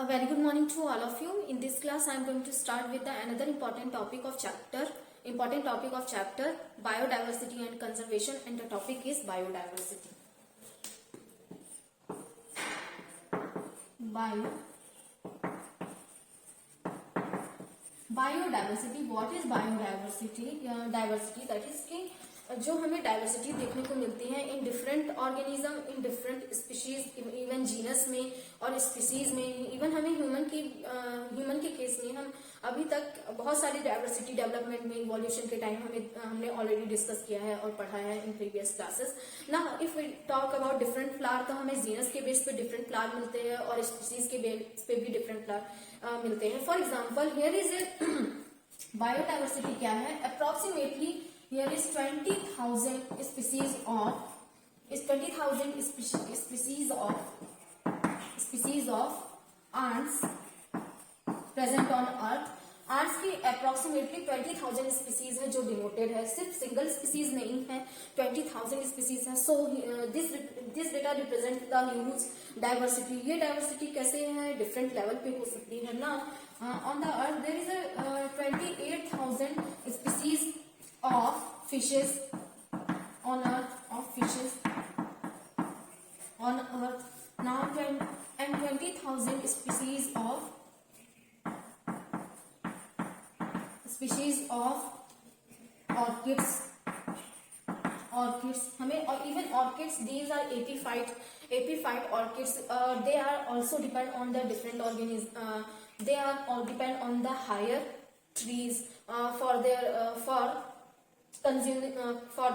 A very good morning to all of you. In this class, I am going to start with another important topic of chapter biodiversity and conservation, and the topic is biodiversity. Biodiversity. What is biodiversity? Diversity, that is कि जो हमें diversity देखने को मिलती है in different organism, in different species, even genus में और species में, इवन हमें ह्यूमन के केस में हम अभी तक बहुत सारी डाइवर्सिटी डेवलपमेंट में इवोल्यूशन के टाइम हमने ऑलरेडी डिस्कस किया है और पढ़ा है इन प्रीवियस क्लासेस ना. If we talk about different flower, तो हमें जीनस के बेस पे डिफरेंट फ्लावर मिलते हैं और स्पीशीज के बेस पे भी डिफरेंट फ्लावर मिलते हैं. For example, here is a biodiversity क्या है. Approximately here is 20,000 species of ants present on earth. ants की approximately 20,000 species है जो denoted है. सिर्फ सिंगल species नहीं है, 20,000 species है. So this data represent the huge diversity. ये diversity कैसे है, different level पे हो सकती है ना. On the earth there is a 28,000 species of fishes on earth, now 20,000 species of orchids हमें, और even orchids, these are epiphyte orchids. They are also depend on the different organisms. They are all depend on the higher trees for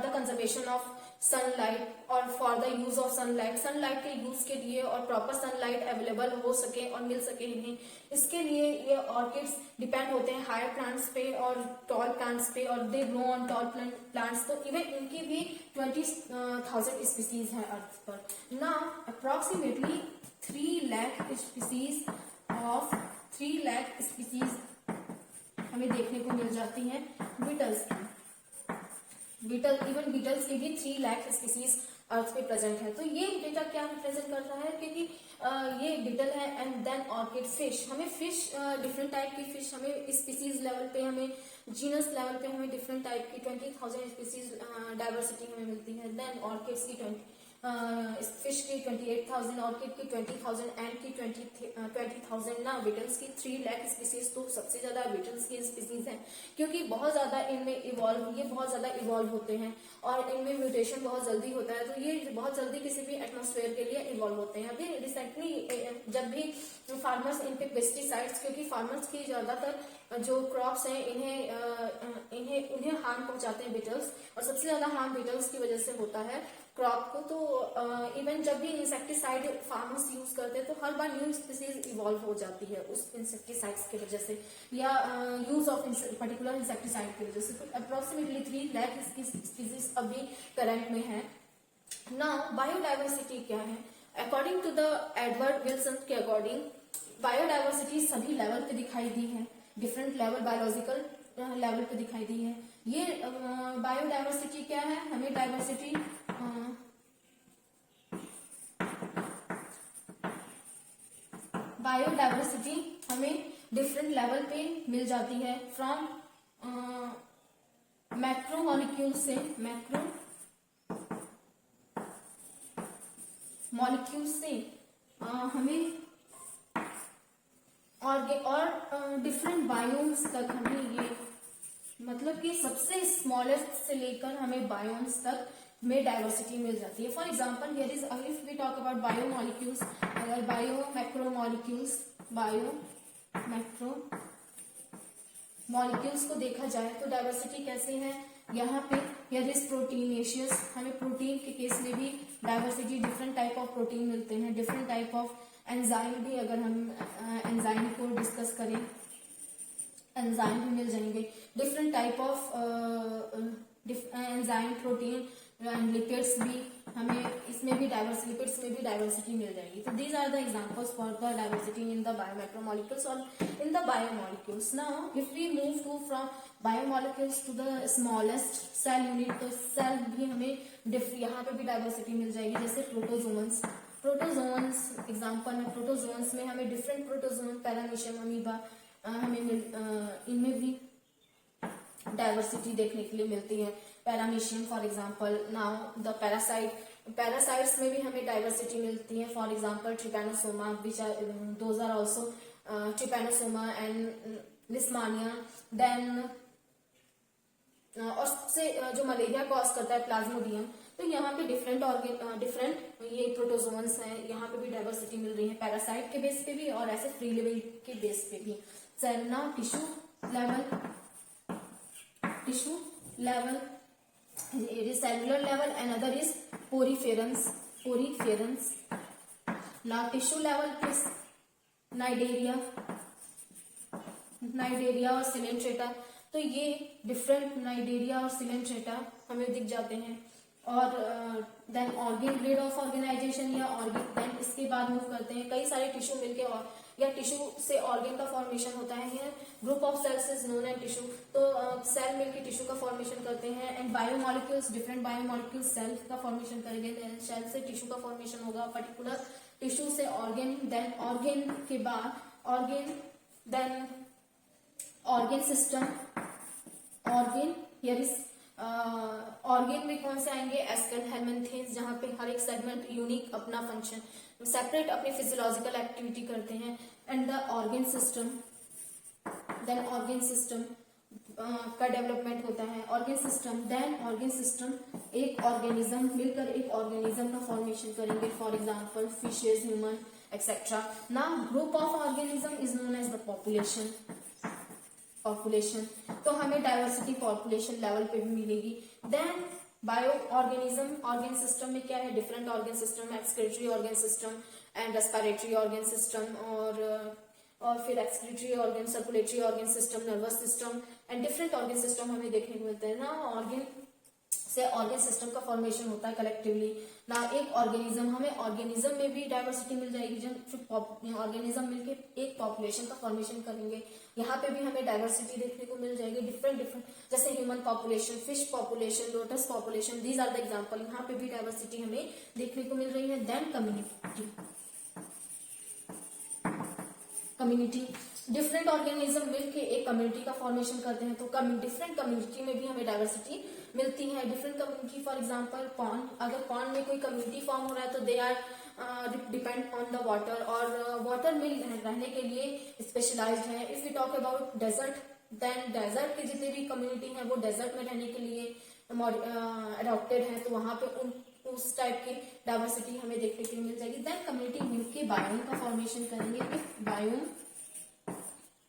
the conservation of sunlight और for the use of sunlight के use के लिए और proper sunlight available हो सके और मिल सके इन्हें, इसके लिए ये ऑर्किड्स डिपेंड होते हैं हायर प्लांट्स पे और टॉल प्लांट्स पे, और they grow on tall plants. तो इवन इनकी भी 20,000 स्पीसीज है अर्थ पर. नाउ अप्रोक्सीमेटली 3 लाख स्पीसीज हमें देखने को मिल जाती है इवन बीटल्स की भी 3 लाख स्पीसीज अर्थ पे प्रेजेंट है. तो ये डेटा क्या रिप्रेजेंट कर रहा है, क्योंकि ये बीटल है एंड देन ऑर्किड. फिश, हमें फिश डिफरेंट टाइप की फिश हमें स्पीसीज लेवल पे, हमें जीनस लेवल पे हमें डिफरेंट टाइप की 20,000 स्पीसीज डाइवर्सिटी हमें मिलती है. देन ऑर्किड्स की फिश की 28,000, ऑर्किड की 20,000, एंड की 20,000 ना. बीटल्स की 3 लाख स्पीसीज. तो सबसे ज्यादा बीटल्स की स्पीसीज है क्योंकि बहुत ज्यादा ये बहुत ज्यादा इवॉल्व होते हैं और इनमें म्यूटेशन बहुत जल्दी होता है. तो ये बहुत जल्दी किसी भी एटमॉस्फेयर के लिए इवॉल्व होते हैं. अभी रिसेंटली जब भी फार्मर्स इन पे पेस्टिसाइड्स, क्योंकि फार्मर्स की ज्यादातर जो क्रॉप्स हैं इन्हें हार्म पहुंचाते हैं बीटल्स, और सबसे ज्यादा हार्म बीटल्स की वजह से होता है क्रॉप को. तो इवन जब भी इंसेक्टिसाइड फार्मर्स यूज करते हैं तो हर बार न्यू स्पीसीज इवॉल्व हो जाती है उस इंसेक्टिसाइड्स की वजह से, या यूज ऑफ पर्टिकुलर इंसेक्टिसाइड की वजह से. तो अप्रोक्सीमेटली 3 लाख स्पीसीज अभी करंट में है. नाउ बायोडाइवर्सिटी क्या है. According to the Edward Wilson के अकॉर्डिंग बायोडाइवर्सिटी सभी लेवल पे दिखाई दी है, डिफरेंट लेवल बायोलॉजिकल लेवल पे दिखाई दी है. ये बायोडाइवर्सिटी क्या है, हमें डाइवर्सिटी बायोडाइवर्सिटी हमें डिफरेंट लेवल पे मिल जाती है. फ्रॉम मैक्रोमोलिक्यूल से हमें और डिफरेंट बायोम्स तक हमें ये, मतलब कि सबसे स्मॉलेस्ट से लेकर हमें बायोम्स तक में डाइवर्सिटी मिल जाती है. For example, here is if we talk about biomolecules, अगर मैक्रोमोलिक्यूल्स को देखा जाए तो डाइवर्सिटी कैसे है. यहाँ पे हियर इज प्रोटीनेशियस, हमें प्रोटीन के केस में भी diversity, different type of protein मिलते हैं. डिफरेंट टाइप ऑफ एंजाइम भी, अगर हम एंजाइम को डिस्कस करें, एंजाइम भी मिल जाएंगे. Different type of enzyme, protein and lipids भी हमें इसमें भी लिपिड्स में भी डाइवर्सिटी मिल जाएगी. तो these are the examples for the diversity in the biomacromolecules और in the biomolecules. Now if we move to from biomolecules to the smallest cell unit, तो सेल भी हमें यहाँ पे भी डाइवर्सिटी मिल जाएगी. जैसे प्रोटोजोन्स एग्जांपल है, प्रोटोजोन्स में हमें डिफरेंट प्रोटोजोन, पैरामीशियम, अमीबा, इनमें भी डाइवर्सिटी देखने के लिए मिलती है। Paramecium for example, now the parasites में भी हमें डाइवर्सिटी मिलती है। For example trypanosoma, which are those are also trypanosoma and leishmania. Then और सबसे जो मलेरिया कॉज करता है प्लाज्मोडियम। तो यहाँ पे डिफरेंट ये प्रोटोजोन्स हैं, यहाँ पे भी डाइवर्सिटी मिल रही है पैरासाइट के बेस पे भी और ऐसे फ्री लिविंग के बेस पे भी। Cell tissue level, it is cellular level, another is poriferans. Now tissue level is nidaria और सिलेंट्रेटा। तो ये डिफरेंट नाइडेरिया और सिलेंट्रेटा हमें दिख जाते हैं। और then organ, grade of organisation या ऑर्गेन, देन इसके बाद मूव करते हैं कई सारे टिश्यू मिलके और या टिश्यू से ऑर्गेन का फॉर्मेशन होता है। Here group of cells is known as tissue. तो सेल मिलके टिश्यू का फॉर्मेशन करते हैं। And biomolecules, different biomolecules cell का फॉर्मेशन करेंगे। सेल से टिश्यू का फॉर्मेशन होगा, पर्टिकुलर टिश्यू से ऑर्गेन, देन ऑर्गेन के बाद then organ system. Here is organ में कौन से आएंगे? एस्कल, हेलमिंथेस, जहां पे हर एक सेगमेंट यूनिक अपना फंक्शन, सेपरेट अपनी फिजियोलॉजिकल एक्टिविटी करते हैं। And the organ system, then organ system का डेवलपमेंट होता है। ऑर्गेन सिस्टम एक ऑर्गेनिज्म मिलकर एक ऑर्गेनिज्म का फॉर्मेशन करेंगे। For example fishes, human etcetera. Now group of organism is known as the population. तो हमें डाइवर्सिटी पॉपुलेशन लेवल पे भी मिलेगी। देन बायो ऑर्गेन सिस्टम में क्या है? Different organ system, excretory organ system and respiratory organ system, और फिर excretory organ, circulatory organ system, nervous system and different organ system हमें देखने को मिलते हैं ना। ऑर्गेन से ऑर्गेन सिस्टम का फॉर्मेशन होता है कलेक्टिवली ना। एक ऑर्गेनिज्म, हमें ऑर्गेनिज्म में भी डाइवर्सिटी मिल जाएगी जब फिर ऑर्गेनिज्म मिलके एक पॉपुलेशन का फॉर्मेशन करेंगे। यहाँ पे भी हमें डाइवर्सिटी देखने को मिल जाएगी, डिफरेंट जैसे human population, fish population, lotus population, these are the example. यहाँ पे भी डाइवर्सिटी हमें देखने को मिल रही है। देन कम्युनिटी, डिफरेंट ऑर्गेनिज्म मिलके एक कम्युनिटी का फॉर्मेशन करते हैं। तो डिफरेंट कम्युनिटी में भी हमें डाइवर्सिटी मिलती है। Different community, for example pond, अगर पॉन्ड में कोई कम्युनिटी फॉर्म हो रहा है तो they are depend on the water, और वाटर में रहने के लिए स्पेशलाइज्ड है। If you talk about desert, then desert के जितने भी कम्युनिटी हैं वो डेजर्ट में रहने के लिए अडॉप्टेड है। तो वहां पे उस टाइप की डाइवर्सिटी हमें देखने के लिए मिल जाएगी। देन कम्युनिटी मिलके बायोम का फॉर्मेशन करेंगे।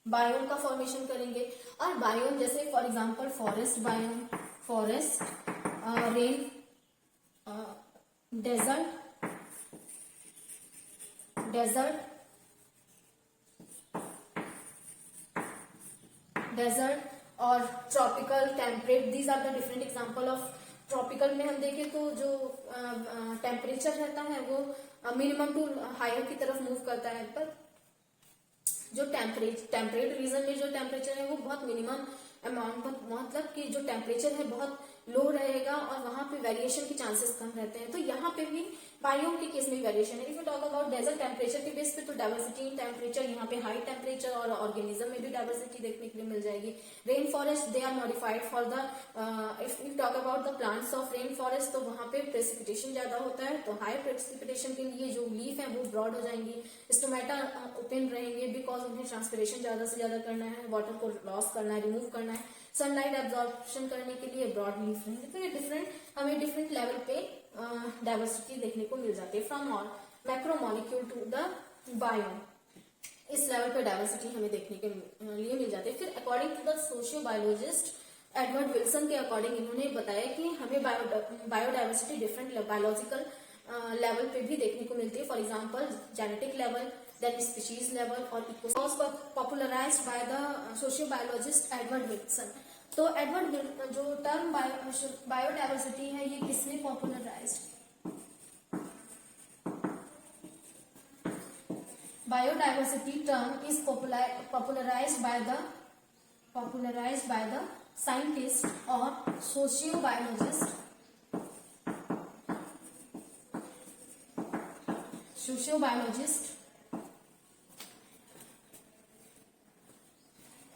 बायोम का फॉर्मेशन करेंगे। और बायोम जैसे for example forest biome, rain, desert और tropical, temperate, these are the different example of. Tropical में हम देखें तो जो टेम्परेचर रहता है वो मिनिमम टू हायर की तरफ मूव करता है, पर जो टेम्परेट रीजन में जो टेम्परेचर है वो बहुत मिनिमम अमाउंट, मतलब कि जो टेम्परेचर है बहुत लो रहेगा और वहां पे वेरिएशन के चांसेस कम रहते हैं। तो यहाँ पे भी बायोम के केस में वेरिएशन है। If you talk about desert temperature के बेस पे तो डाइवर्सिटी इन टेम्परेचर, यहाँ पे हाई टेम्परेचर और ऑर्गेनिज्म में भी डाइवर्सिटी देखने के लिए मिल जाएगी। Rain forest, they are modified for the, if you talk about the plants of rain forest, तो वहां पे प्रेसिपिटेशन ज्यादा होता है, तो हाई प्रेसिपिटेशन के लिए जो लीफ है वो ब्रॉड हो जाएंगी, स्टोमेटा ओपन रहेंगे, बिकॉज उन्हें ट्रांसपिरेशन ज्यादा से ज्यादा करना है, वाटर को लॉस करना है, रिमूव करना है, सनलाइट एब्जॉर्प्शन करने के लिए ब्रॉड लीफ रहेंगे। तो ये हमें डिफरेंट लेवल पे डाइवर्सिटी देखने को मिल जाती है, from macromolecule to the biome. इस लेवल पे डाइवर्सिटी हमें देखने के लिए मिल जाती है। फिर according to the socio biologist Edward Wilson के अकॉर्डिंग इन्होंने बताया कि हमें बायोडाइवर्सिटी डिफरेंट बायोलॉजिकल लेवल पे भी देखने को मिलती है। For example genetic level, then species level और popularised by the socio biologist Edward Wilson. तो जो टर्म बायोडाइवर्सिटी है ये किसने popularised? Biodiversity term is popularized by the scientist or sociobiologist sociobiologist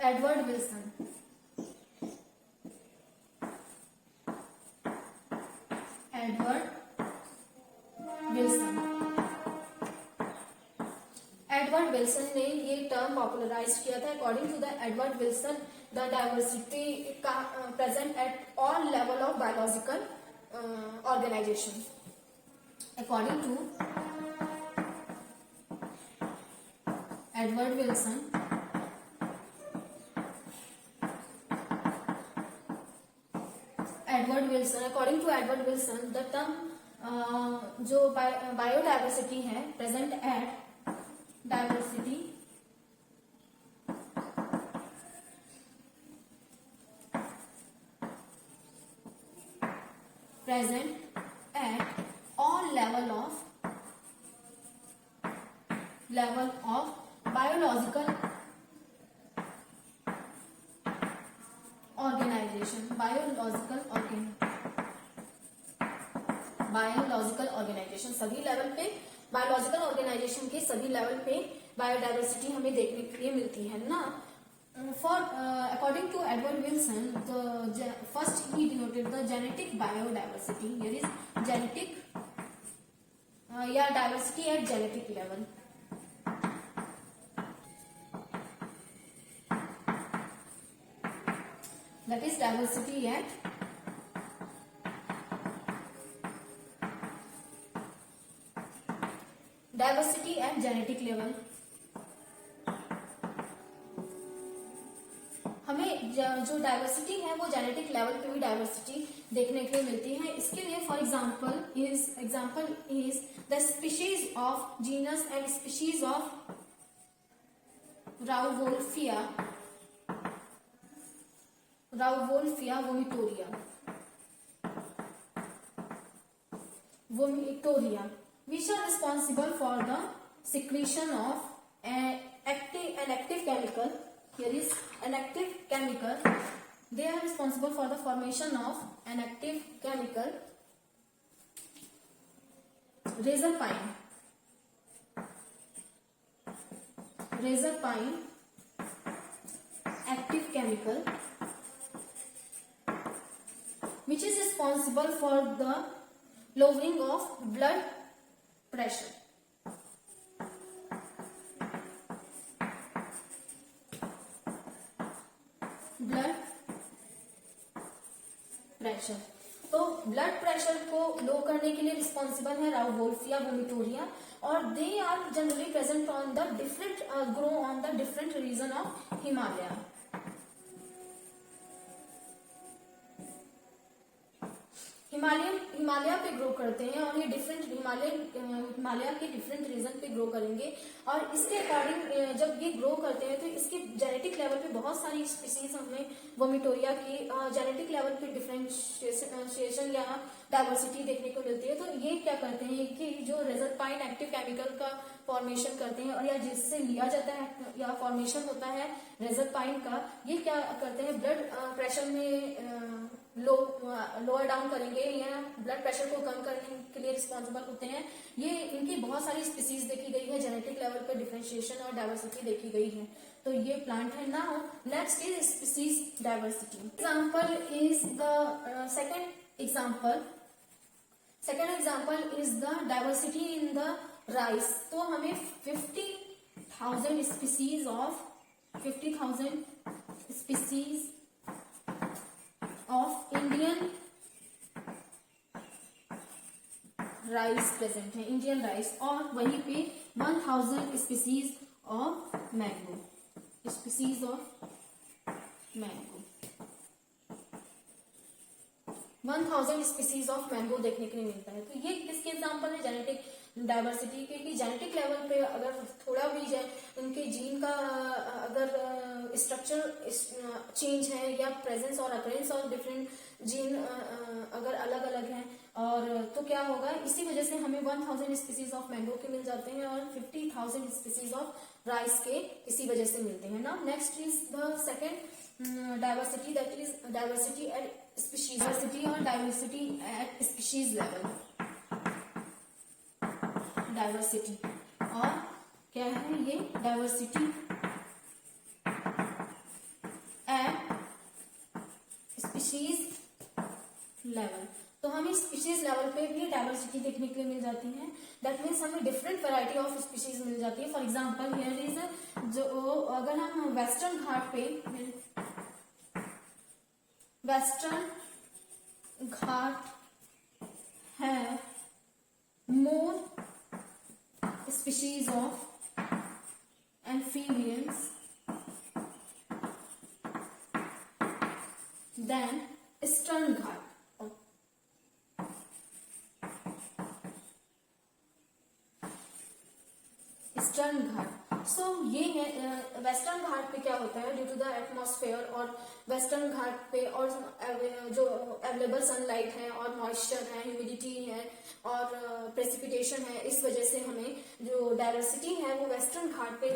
Edward Wilson Edward Wilson ने ये term popularise किया था. According to the Edward Wilson the diversity present at all level of biological organisation. According to Edward Wilson according to Edward Wilson the term जो biodiversity है present at diversity present at all level of biological organization सभी level पे biological organisation के सभी level पे biodiversity हमें देखने के लिए मिलती है ना. For according to Edward Wilson, the first he denoted the genetic biodiversity. Here is genetic diversity at genetic level. That is diversity at genetic level. हमें जो डाइवर्सिटी है वो जेनेटिक लेवल पे भी डाइवर्सिटी देखने के लिए मिलती है. इसके लिए for example is the species of genus and species of rauwolfia vomitoria which are responsible for the secretion of an active chemical. Here is an active chemical. They are responsible for the formation of an active chemical, razor pine active chemical, which is responsible for the lowering of blood pressure. तो blood pressure को लो करने के लिए responsible है rauvolfia vomitoria और they are generally present on the different grow on the different region of Himalaya. Himalaya पे grow करते हैं और ये डिफरेंट हिमालय के डिफरेंट रीजन पे ग्रो करेंगे और इसके अकॉर्डिंग जब ये ग्रो करते हैं तो इसके जेनेटिक लेवल पे बहुत सारी स्पीसीज हमें वोमिटोरिया की जेनेटिक लेवल पे डिफरेंशिएशन या डाइवर्सिटी देखने को मिलती है. तो ये क्या करते हैं कि जो रेजरपाइन एक्टिव केमिकल का फॉर्मेशन करते हैं और या जिससे लिया जाता है या फॉर्मेशन होता है रेजरपाइन का, ये क्या करते हैं ब्लड प्रेशर में लोअर डाउन करेंगे या ब्लड प्रेशर को कम करने के लिए रिस्पॉन्सिबल होते हैं. ये इनकी बहुत सारी स्पीसीज देखी गई है, जेनेटिक लेवल पर डिफरेंशिएशन और डाइवर्सिटी देखी गई है. तो ये प्लांट है. Now next is species diversity. Example is the second example is the diversity in the rice. तो हमें 50,000 species of Indian rice present है, इंडियन राइस, और वहीं पे 1000 species of mango. 1000 species of mango देखने के लिए मिलता है. तो ये किसके एग्जाम्पल है? जेनेटिक डाइवर्सिटी के. कि जेनेटिक लेवल पे अगर थोड़ा भी उनके जीन का अगर स्ट्रक्चर चेंज है या प्रेजेंस और अपरेंस और डिफरेंट जीन अगर अलग अलग हैं और तो क्या होगा, इसी वजह से हमें 1000 स्पीसीज ऑफ मैंगो के मिल जाते हैं और 50,000 स्पीसीज ऑफ राइस के इसी वजह से मिलते हैं ना. Next is the second diversity, that is diversity at species. Diversity और diversity at species level. Diversity क्या है ये, डाइवर्सिटी एट स्पीशीज लेवल। तो हमें स्पीशीज लेवल पे भी डाइवर्सिटी देखने के लिए मिल जाती है। दैट मीन्स हमें डिफरेंट वैरायटी ऑफ स्पीशीज मिल जाती है। फॉर एग्जांपल हियर इज, जो अगर हम वेस्टर्न घाट पे, वेस्टर्न घाट है more species of amphibians than eastern Ghat. Eastern Ghat, so ये है वेस्टर्न घाट पे क्या होता है, ड्यू टू द एटमॉस्फेयर और वेस्टर्न घाट पे और जो अवेलेबल सनलाइट है और मॉइस्चर है, ह्यूमिडिटी है और प्रेसिपिटेशन है, इस वजह से हमें जो डाइवर्सिटी है वो वेस्टर्न घाट पे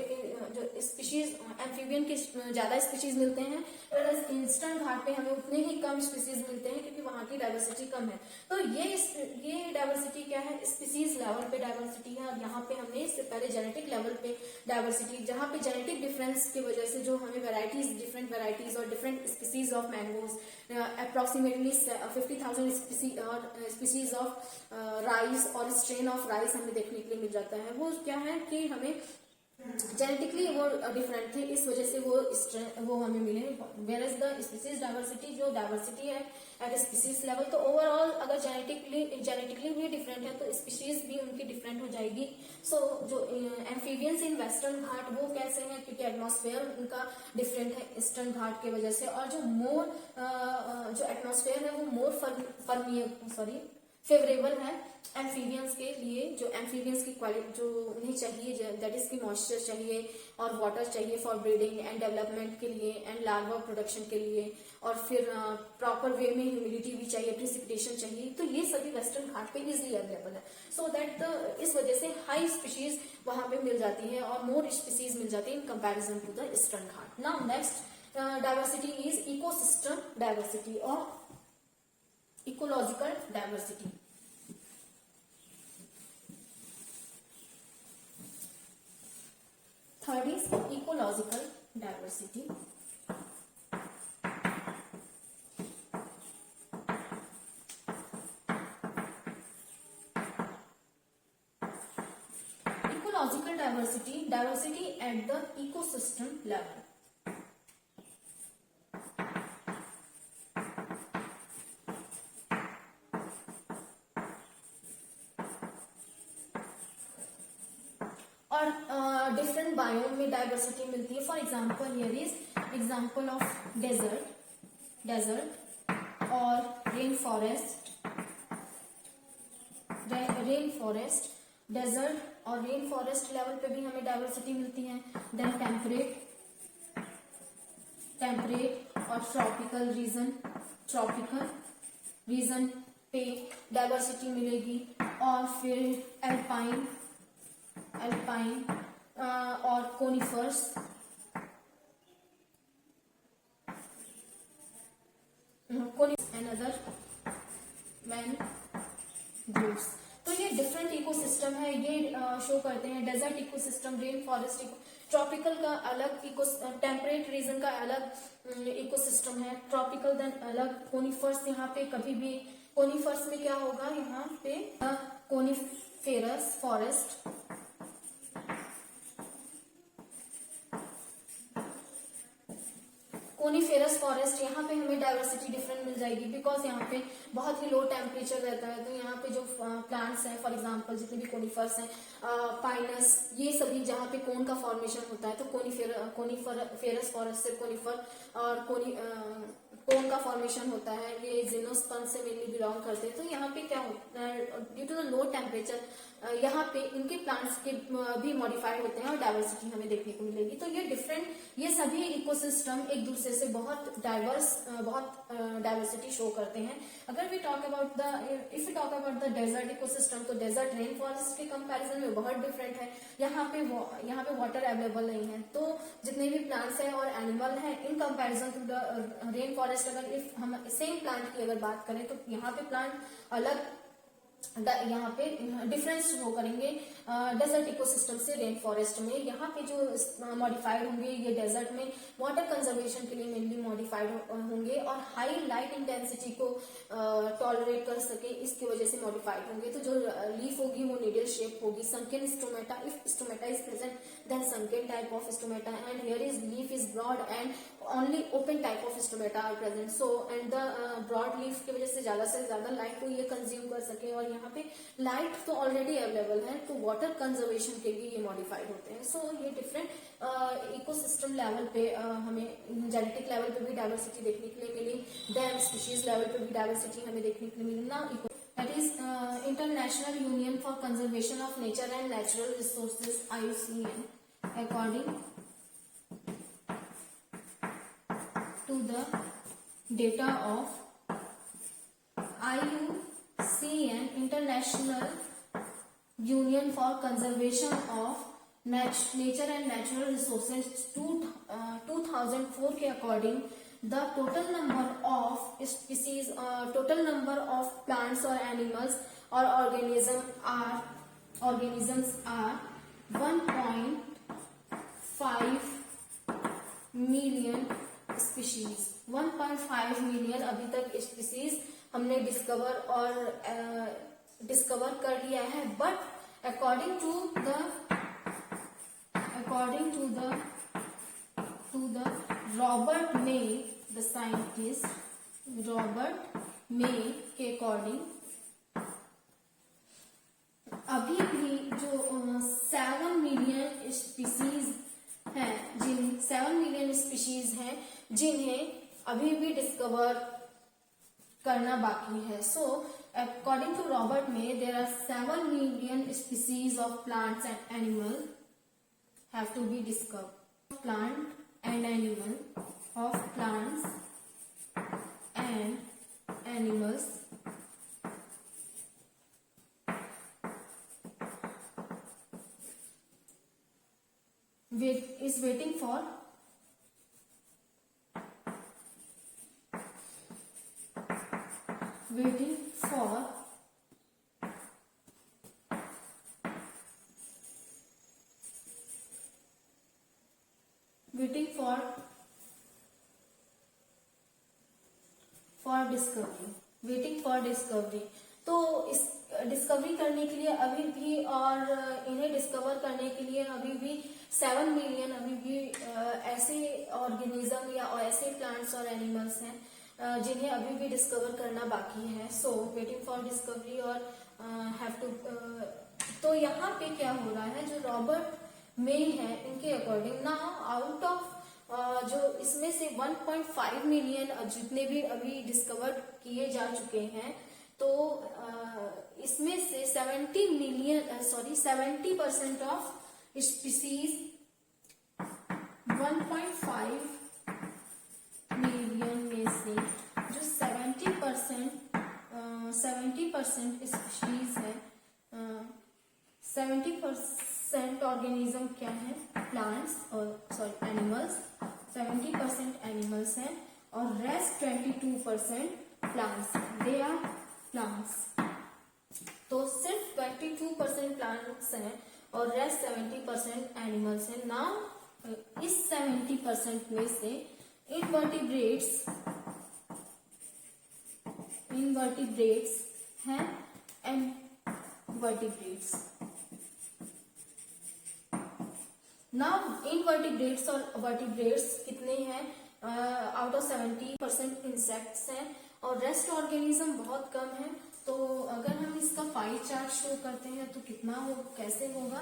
जो स्पीशीज एम्फीबियन के ज्यादा स्पीशीज मिलते हैं, ईस्टर्न घाट पे हमें उतने ही कम स्पीशीज मिलते हैं क्योंकि वहां की डाइवर्सिटी कम है। तो ये डाइवर्सिटी क्या है, स्पीशीज लेवल पे डाइवर्सिटी है। और यहाँ पे हमने इससे पहले जेनेटिक लेवल पे डाइवर्सिटी, जहाँ पे जेनेटिक डिफरेंस की वजह से जो हमें वैरायटीज, डिफरेंट वैरायटीज और different species of mangoes, approximately 50,000 species of rice और स्ट्रेन ऑफ राइस हमें देखने के लिए मिल जाता है। वो क्या है कि हमें जेनेटिकली वो डिफरेंट थे, इस वजह से वो हमें मिले। Where is the species diversity, जो डाइवर्सिटी है एट स्पीसीज लेवल, तो ओवरऑल अगर जेनेटिकली भी डिफरेंट है तो स्पीशीज भी उनकी डिफरेंट हो जाएगी। सो जो एम्फीबियंस इन वेस्टर्न घाट वो कैसे हैं, क्योंकि एटमॉस्फेयर उनका डिफरेंट है ईस्टर्न घाट की वजह से। और जो एटमॉस्फेयर है वो मोर फेवरेबल है एम्फीबियंस के लिए, जो एम्फीबियंस की क्वालिटी जो उन्हें चाहिए, दैट इज की मॉइस्चर चाहिए और वाटर चाहिए फॉर ब्रीडिंग एंड डेवलपमेंट के लिए एंड लार्वा प्रोडक्शन के लिए, और फिर प्रॉपर वे में ह्यूमिडिटी भी चाहिए, प्रिसिपिटेशन चाहिए। तो ये सभी वेस्टर्न घाट पे इजिली अवेलेबल है। सो दैट इस वजह से हाई स्पीशीज वहां पे मिल जाती है और मोर स्पीशीज मिल जाती है in comparison to the eastern Ghat. Now next diversity is ecosystem diversity और ecological diversity. Third is ecological diversity. Ecological diversity at the ecosystem level. और डिफरेंट बायोम में डाइवर्सिटी मिलती है। For example here is example of desert और rain forest, desert और rain forest level पे भी हमें डाइवर्सिटी मिलती है। देन टेम्परेट और ट्रॉपिकल रीजन पे डाइवर्सिटी मिलेगी। और फिर एल्पाइन और कोनिफर्स एंड अदर मैनग्रोव्स। तो ये डिफरेंट इकोसिस्टम है, ये शो करते हैं। Desert ecosystem, rain forest, tropical का अलग, टेम्परेट रीजन का अलग इकोसिस्टम है, ट्रॉपिकल देन अलग, कोनिफर्स। यहाँ पे कभी भी कोनिफर्स में क्या होगा, यहाँ पे कोनिफेरस फॉरेस्ट, कोनिफेरस फॉरेस्ट, यहाँ पे हमें डाइवर्सिटी डिफरेंट मिल जाएगी बिकॉज यहाँ पे बहुत ही लो टेम्परेचर रहता है। तो यहाँ पे जो प्लांट्स हैं, फॉर एग्जांपल जितने भी कोनिफर्स हैं, पाइनस, ये सभी जहाँ पे कोन का फॉर्मेशन होता है, तो कोनिफेरस फॉरेस्ट से कोनिफर और कोन का फॉर्मेशन होता है, ये जिम्नोस्पर्म से मेनली बिलोंग करते हैं। तो यहाँ पे क्या होता है, due to the low temperature यहाँ पे इनके प्लांट्स के भी मॉडिफाइड होते हैं और डाइवर्सिटी हमें देखने को मिलेगी। तो ये सभी इकोसिस्टम एक दूसरे से बहुत डाइवर्सिटी शो करते हैं। अगर we talk about if you talk about the desert ecosystem, तो डेजर्ट रेन फॉरेस्ट के कंपैरिजन में बहुत डिफरेंट है। यहाँ पे वाटर अवेलेबल नहीं है, तो जितने भी प्लांट्स हैं और एनिमल हैं in comparison to the rain forest, अगर इफ हम सेम प्लांट की अगर बात करें तो यहाँ पे प्लांट अलग यहाँ पे डिफरेंस शो करेंगे डेजर्ट इकोसिस्टम से रेन फॉरेस्ट में। यहाँ पे जो मॉडिफाइड होंगे ये डेजर्ट में वाटर कंजर्वेशन के लिए मेनली मॉडिफाइड होंगे और हाई लाइट इंटेंसिटी को टॉलरेट कर सके इसकी वजह से मॉडिफाइड होंगे। तो जो लीफ होगी वो नीडल शेप होगी। Sunken stomata, if stomata is present then sunken type of stomata and here is leaf is broad and only open type of stomata are present. So and the broad leaf की वजह से ज्यादा light को ये consume कर सके और यहाँ पे लाइट तो ऑलरेडी अवेलेबल है तो वाटर कंजर्वेशन के लिए ये मॉडिफाइड होते हैं। सो ये डिफरेंट इकोसिस्टम लेवल पे हमें जेनेटिक लेवल पे भी डाइवर्सिटी देखने के लिए मिली, देन स्पीशीज लेवल पे भी डाइवर्सिटी हमें देखने के लिए मिली ना। That is international union for conservation of nature and natural resources IUCN according to the data of IUCN International Union for Conservation of Nature and Natural Resources 2004 के according the total number of species, total number of plants or animals or organisms are 1.5 million species. 1.5 million अभी तक species हमने discover कर लिया है। But according to the Robert May, the scientist Robert May के according अभी भी जो 7 मिलियन स्पीशीज है, 7 मिलियन स्पीशीज हैं जिन्हें अभी भी डिस्कवर करना बाकी है। So according to Robert May there are 7 million species of plants and animal have to be discovered. Plant and animal of plants and animals is waiting for discovery. तो इस discovery करने के लिए अभी भी और इन्हें डिस्कवर करने के लिए अभी भी 7 मिलियन अभी भी ऐसे ऑर्गेनिज्म या ऐसे प्लांट्स और एनिमल्स हैं जिन्हें अभी भी डिस्कवर करना बाकी है। सो वेटिंग फॉर डिस्कवरी और हैव टू। तो यहाँ पे क्या हो रहा है, जो रॉबर्ट मे है इनके अकॉर्डिंग ना आउट ऑफ जो इसमें से 1.5 मिलियन जितने भी अभी डिस्कवर किए जा चुके हैं तो इसमें से 70% ऑफ स्पीसीज 1.5 मिलियन में से जो 70% स्पीशीज है, 70% ऑर्गेनिज्म क्या है, प्लांट्स और एनिमल्स, 70% एनिमल्स हैं और rest 22% plants, they are plants. तो सिर्फ 22% प्लांट्स हैं और रेस्ट 70% एनिमल्स हैं। नाउ इस 70% में से इनवर्टिब्रेट्स हैं एंड वर्टिब्रेट्स। नाउ इनवर्टिब्रेट्स और वर्टिब्रेट्स कितने हैं, आउट ऑफ 70% इंसेक्ट्स हैं और रेस्ट ऑर्गेनिज्म बहुत कम है। तो अगर हम इसका पाई चार्ट शो करते हैं तो कितना हो, कैसे होगा,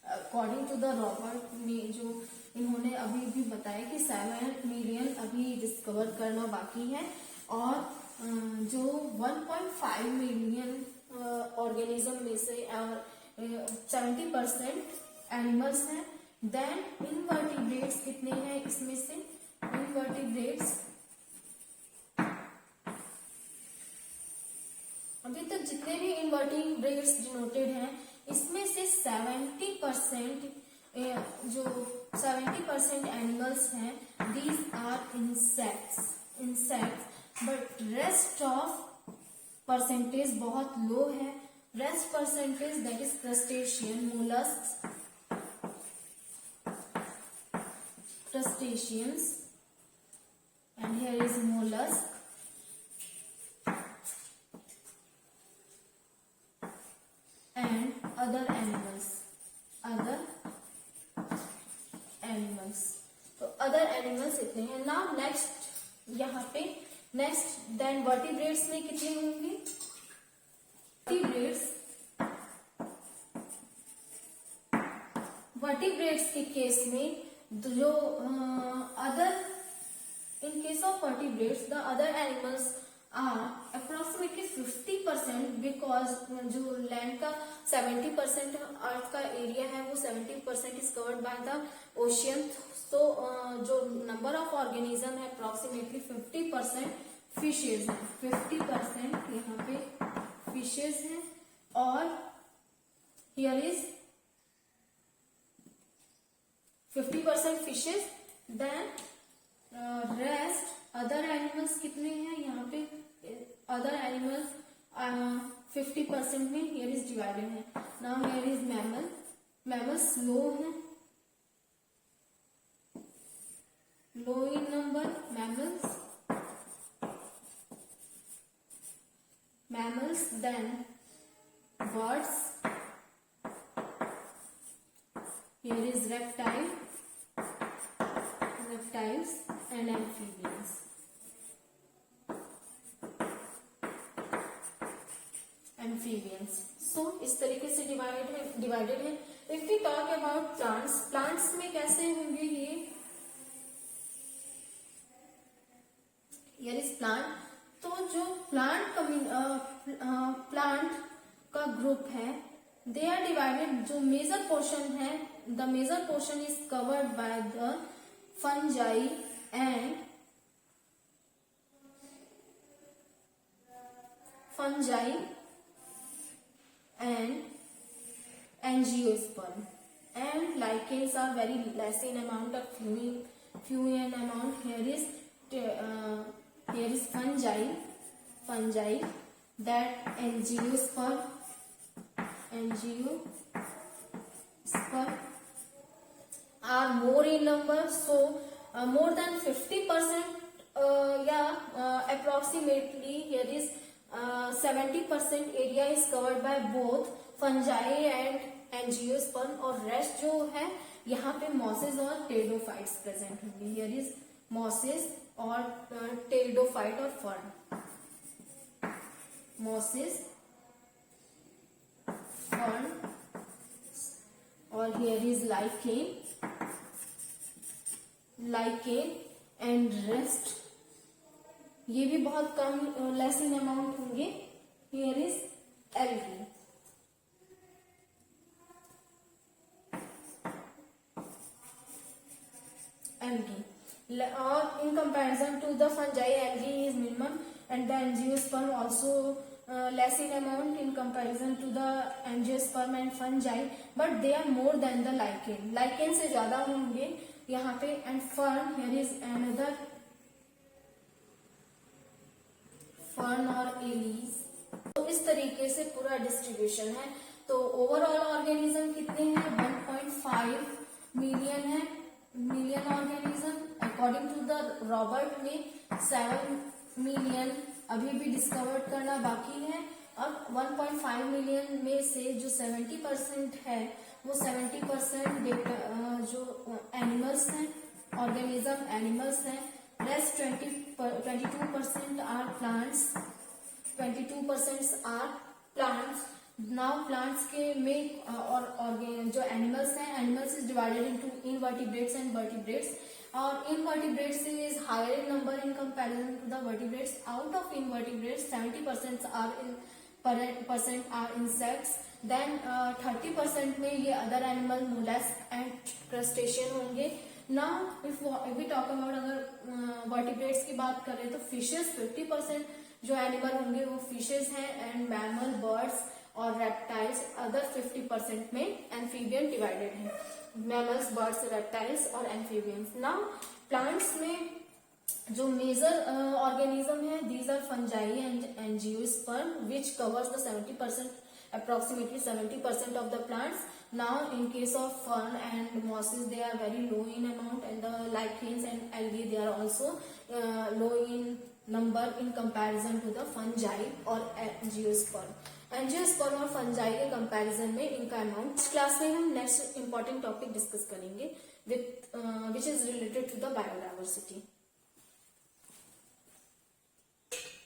अकॉर्डिंग टू द रॉबर्ट में जो इन्होंने अभी भी बताया कि 7 मिलियन अभी डिस्कवर करना बाकी है और जो 1.5 मिलियन ऑर्गेनिज्म में से 70% एनिमल्स हैं। देन इनवर्टिब्रेट्स कितने हैं, इसमें से इनवर्टिब्रेट्स अभी तक जितने भी इनवर्टिब्रेट्स डिनोटेड हैं इसमें से 70% एनिमल्स हैं, these are insects, but rest of percentage बहुत लो है. Rest percentage that is crustacean, mollusc, crustaceans, and here is mollusk and other animals. तो other animals इतने हैं. Now next यहाँ पे next then vertebrates में कितने होंगे? vertebrates के केस में जो other in case of vertebrates the other animals are approximately 50% because जो land का 70% अर्थ का एरिया है वो 70% is covered by the ocean. तो जो नंबर ऑफ ऑर्गेनिज्म है अप्रोक्सीमेटली 50% फिशेज है. 50% यहाँ पे फिशेज है और here is 50% fishes. Then rest other animals कितने हैं यहाँ पे? अदर एनिमल्स 50% में हियर इज डिवाइडेड है. Now here is mammal. Mammals low है, low in number. mammals then birds, here is reptiles and amphibians. So इस तरीके से डिवाइडेड है. If we talk about plants में कैसे होंगे ये? Here is plant. तो जो प्लांट का ग्रुप है दे आर डिवाइडेड. जो मेजर पोर्शन है the major portion is covered by the fungi and angiosperm and lichens are very less in amount of few in amount. Here is fungi that angiosperm are more in number. So more than 50%, approximately here is 70% area is covered by both fungi and angiosperm और rest जो है यहाँ पे mosses और pteridophytes present होंगे. Here is mosses और pteridophyte और fern. Mosses, fern और here is lichen and rest. ये भी बहुत कम लेस इन अमाउंट होंगे. Here is algae. Or in comparison to the fungi, algae is minimum and the angiosperm also less in amount in comparison to the angiosperm and fungi, but they are more than the lichen. Lichen से ज्यादा होंगे यहाँ पे. and fern, here is another fern और allies. तो इस तरीके से पूरा डिस्ट्रीब्यूशन है. तो ओवरऑल ऑर्गेनिज्म कितने हैं? 1.5 मिलियन है. Million organism. According to the Robert May 7 million अभी भी डिस्कवर्ड करना बाकी है. अब 1.5 मिलियन में से जो 70% है वो 70% जो एनिमल्स हैं, ऑर्गेनिज्म एनिमल्स हैं. Rest 22% are plants. 22% are plants. Now plants के में और जो एनिमल्स हैं, animals is divided into invertebrates and vertebrates. और invertebrates is higher in number in comparison to the vertebrates. Out of invertebrates 70% are insects. Then 30% में ये other animal, mollusc and crustacean होंगे. Now if we talk about अगर vertebrates की बात करें तो fishes 50% जो एनिमल होंगे वो फिशेस हैं. एंड मैमल, बर्ड्स और रेप्टाइल्स अदर 50% में. एम्फीबियन डिवाइडेड है. मैमल्स, बर्ड्स, रेप्टाइल्स और एम्फीबियंस. नाउ प्लांट्स में जो मेजर ऑर्गेनिज्म है, these are fungi and angiosperm which covers the 70% approximately 70% of the plants. Now in case of fern and mosses, they are very low in amount, and the lichens and algae, they are also low in number in comparison to the fungi or angiosperm. Angiosperm और fungi के comparison में इनका amount. Class में हम next important topic discuss करेंगे which is related to the biodiversity.